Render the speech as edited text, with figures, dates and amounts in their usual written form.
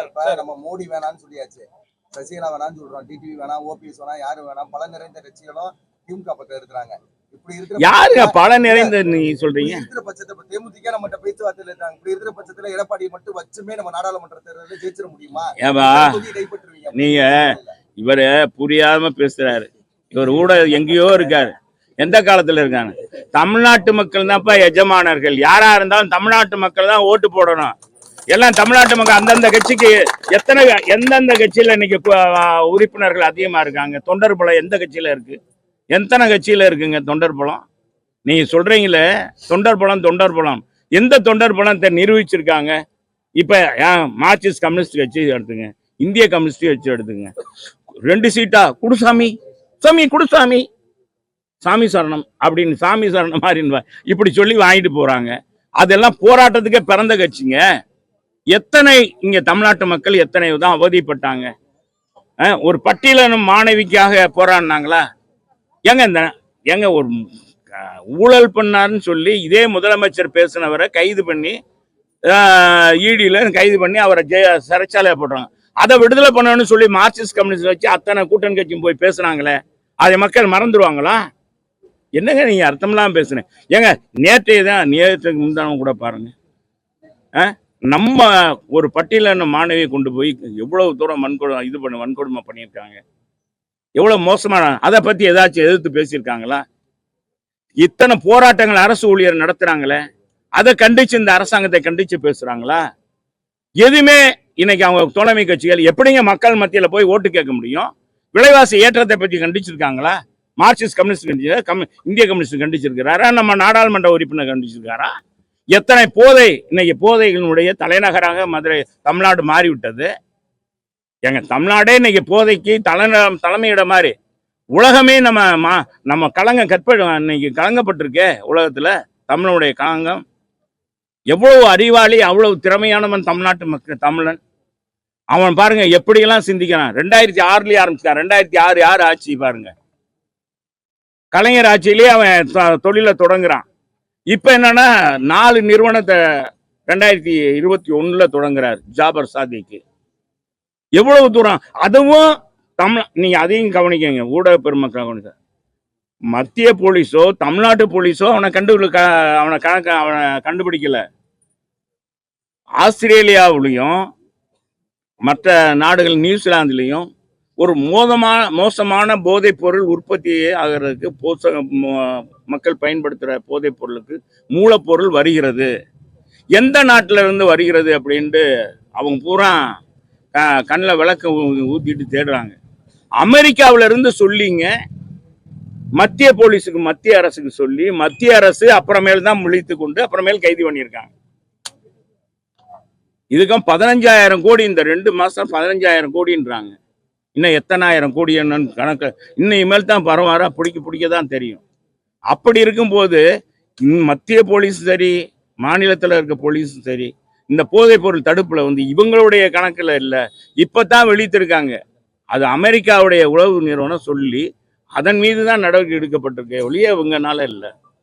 இப்ப நம்ம மோடி வேணாம்னு சொல்லியாச்சு, சசிகலா வேணாம்னு சொல்றோம், டிடிவி வேணாம், ஓபிஎஸ் வேணாம், யாரும் வேணாம், பல நிறைந்த கட்சிகளும் திமுக பக்கம் இருக்கிறாங்க. இப்படி இருக்கிற யாருங்க பல நிறைந்த நீங்க சொல்றீங்க? இருக்கிற பட்சத்தை தேமுதிக நம்மகிட்ட பேச்சுவார்த்தையில இருக்காங்க. இப்படி இருக்கிற பட்சத்துல எடப்பாடி மட்டும் வச்சுமே நம்ம நாடாளுமன்ற தேர்தலில் ஜெயிச்சிட முடியுமா? நீங்க இவரு புரியாம பேசுறாரு. இவர் எங்கேயோ இருக்காரு. எந்த காலத்துல இருக்காங்க? தமிழ்நாட்டு மக்கள் தான்ப்பா எஜமானர்கள். யாரா இருந்தாலும் தமிழ்நாட்டு மக்கள் தான் ஓட்டு போடணும். எல்லாம் தமிழ்நாட்டு மக்கள். அந்தந்த கட்சிக்கு எந்தெந்த கட்சியில இன்னைக்கு உறுப்பினர்கள் அதிகமா இருக்காங்க? தொண்டர் பலம் எந்த கட்சியில இருக்கு? எத்தனை கட்சியில இருக்குங்க தொண்டர் பலம்? நீங்க சொல்றீங்களே தொண்டர் பலம் எந்த தொண்டர் பலத்தை நிரூபிச்சிருக்காங்க? இப்ப மார்க்சிஸ்ட் கம்யூனிஸ்ட் கட்சி எடுத்துங்க, இந்திய கம்யூனிஸ்ட் கட்சி எடுத்துங்க. 2 சீட்டா குடுசாமி, குடுசாமி, சாமி சரணம் அப்படின்னு, சாமி சரணம் மாதிரி இப்படி சொல்லி வாங்கிட்டு போறாங்க. அதெல்லாம் போராட்டத்துக்கே பிறந்த கட்சிங்க. எத்தனை இங்க தமிழ்நாட்டு மக்கள் எத்தனை தான் அவதிப்பட்டாங்க. ஒரு பட்டியலின மாணவிக்காக போராடினாங்களா? எங்க ஒரு ஊழல் பண்ணாருன்னு சொல்லி இதே முதலமைச்சர் பேசினவரை கைது பண்ணி ஈடியில கைது பண்ணி அவரை சிறைச்சாலையா போடுறாங்க. அதை விடுதலை பண்ணணும்னு சொல்லி மார்க்சிஸ்ட் கம்யூனிஸ்ட் வச்சு அத்தனை கூட்டணி கட்சியும் போய் பேசுனாங்களே, அதை மக்கள் மறந்துடுவாங்களா? என்னங்க நீங்க அர்த்தம்லாம் பேசுறேன். ஏங்க நேற்றுக்கு முந்தானம் கூட பாருங்க, நம்ம ஒரு பட்டியலின மாணவியை கொண்டு போய் எவ்வளவு தூரம் வன்கொடுமை பண்ணியிருக்காங்க. எவ்வளவு மோசமான, அதை பத்தி ஏதாச்சும் எதிர்த்து பேசியிருக்காங்களா? இத்தனை போராட்டங்கள் அரசு ஊழியர் நடத்துறாங்களே, அதை கண்டிச்சு இந்த அரசாங்கத்தை கண்டிச்சு பேசுறாங்களா? எதுவுமே இன்னைக்கு அவங்க தோழமை கட்சிகள் எப்படிங்க மக்கள் மத்தியில போய் ஓட்டு கேட்க முடியும்? விலைவாசி ஏற்றத்தை பற்றி கண்டிச்சிருக்காங்களா? மார்க்சிஸ்ட் கம்யூனிஸ்ட் இந்திய கம்யூனிஸ்ட் கண்டிச்சிருக்கிறாரா? நம்ம நாடாளுமன்ற உறுப்பினர் கண்டிச்சிருக்காரா? எத்தனை இன்னைக்கு போதைகளுடைய தலைநகராக மதுரை தமிழ்நாடு மாறிவிட்டது. எங்க தமிழ்நாடே இன்னைக்கு போதைக்கு தலைமையிட மாதிரி. உலகமே நம்ம இன்னைக்கு கலங்கப்பட்டிருக்கே உலகத்துல. தமிழனுடைய களங்கம். எவ்வளவு அறிவாளி, அவ்வளவு திறமையானவன் தமிழ்நாட்டு மக்கள் தமிழன். அவன் பாருங்க எப்படியெல்லாம் சிந்திக்கிறான். 2006 ஆரம்பிச்சான். 2006 ஆட்சி பாருங்க, கலைஞர் ஆட்சியிலேயே அவன் தொழிலை தொடங்குறான். இப்ப என்னன்னா 4 நிறுவனத்தை 2021 தொடங்குறாரு ஜாபர் சாதிக்கு. எவ்வளவு தூரம்! அதுவும் நீங்க அதையும் கவனிக்கங்க, ஊடக பெருமக்கள் கவனிக்க. மத்திய போலீஸோ தமிழ்நாட்டு போலீஸோ அவனை கண்டுபிடிக்கல. ஆஸ்திரேலியாவிலையும் மற்ற நாடுகள், நியூசிலாந்துலையும் ஒரு மோசமான போதைப் பொருள் உற்பத்தி ஆகிறதுக்கு, மக்கள் பயன்படுத்துகிற போதைப் பொருளுக்கு மூலப்பொருள் வருகிறது. எந்த நாட்டில இருந்து வருகிறது அப்படின்ட்டு அவங்க பூரா கண்ணில் விளக்க ஊத்திட்டு தேடுறாங்க. அமெரிக்காவில இருந்து சொல்லிங்க மத்திய போலீஸுக்கு, மத்திய அரசுக்கு சொல்லி, மத்திய அரசு அப்புறமேல் தான் முழித்து கொண்டு அப்புறமேல் கைது பண்ணியிருக்காங்க. இதுக்கும் 15,000 கோடி, இந்த 2 மாசம் 15,000 கோடின்றாங்க. இன்னும் எத்தனாயிரம் கோடி என்னன்னு கணக்கு இன்னும் இனிமேல் தான் பரவாயில்ல பிடிக்க தான் தெரியும். அப்படி இருக்கும்போது மத்திய போலீஸ் சரி, மாநிலத்தில் இருக்க போலீஸும் சரி, இந்த போதைப் பொருள் தடுப்புல இவங்களுடைய கணக்குல இல்லை, இப்பதான் வெளியிட்டிருக்காங்க. அது அமெரிக்காவுடைய உளவு நிறுவனம் சொல்லி அதன் மீது தான் நடவடிக்கை எடுக்கப்பட்டிருக்க ஒழிய இவங்கனால இல்லை.